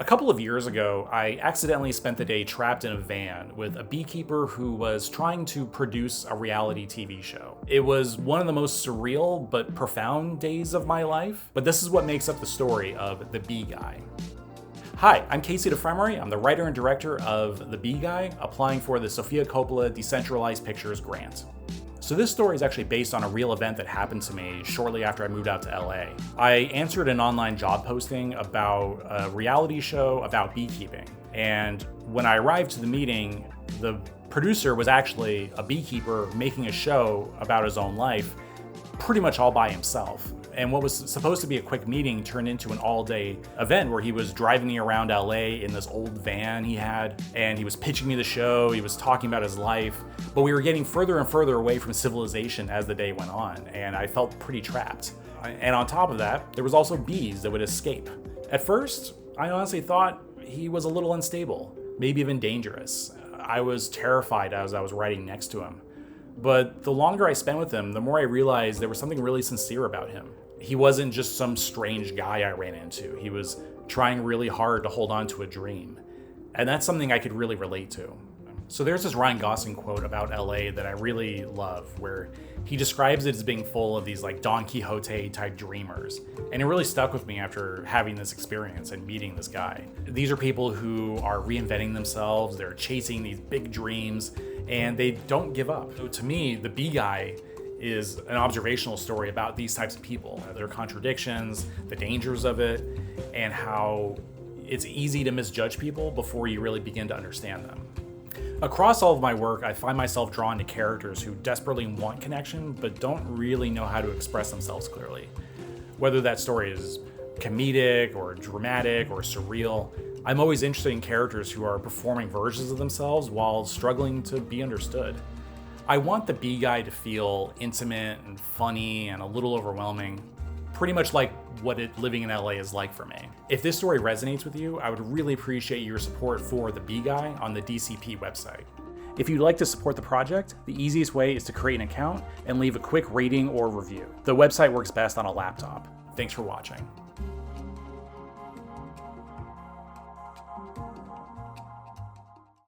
A couple of years ago, I accidentally spent the day trapped in a van with a beekeeper who was trying to produce a reality TV show. It was one of the most surreal but profound days of my life, but this is what makes up the story of The Bee Guy. Hi, I'm Casey DeFremery. I'm the writer and director of The Bee Guy, applying for the Sofia Coppola Decentralized Pictures grant. So this story is actually based on a real event that happened to me shortly after I moved out to LA. I answered an online job posting about a reality show about beekeeping. And when I arrived to the meeting, the producer was actually a beekeeper making a show about his own life, pretty much all by himself. And what was supposed to be a quick meeting turned into an all-day event where he was driving me around LA in this old van he had, and he was pitching me the show, he was talking about his life, but we were getting further and further away from civilization as the day went on, and I felt pretty trapped. And on top of that, there was also bees that would escape. At first, I honestly thought he was a little unstable, maybe even dangerous. I was terrified as I was riding next to him. But the longer I spent with him, the more I realized there was something really sincere about him. He wasn't just some strange guy I ran into. He was trying really hard to hold on to a dream. And that's something I could really relate to. So there's this Ryan Gosling quote about LA that I really love, where he describes it as being full of these like Don Quixote type dreamers. And it really stuck with me after having this experience and meeting this guy. These are people who are reinventing themselves, they're chasing these big dreams, and they don't give up. So to me, The Bee Guy is an observational story about these types of people, their contradictions, the dangers of it, and how it's easy to misjudge people before you really begin to understand them. Across all of my work, I find myself drawn to characters who desperately want connection but don't really know how to express themselves clearly. Whether that story is comedic or dramatic or surreal, I'm always interested in characters who are performing versions of themselves while struggling to be understood. I want The Bee Guy to feel intimate and funny and a little overwhelming, pretty much like what living in LA is like for me. If this story resonates with you, I would really appreciate your support for The Bee Guy on the DCP website. If you'd like to support the project, the easiest way is to create an account and leave a quick rating or review. The website works best on a laptop. Thanks for watching.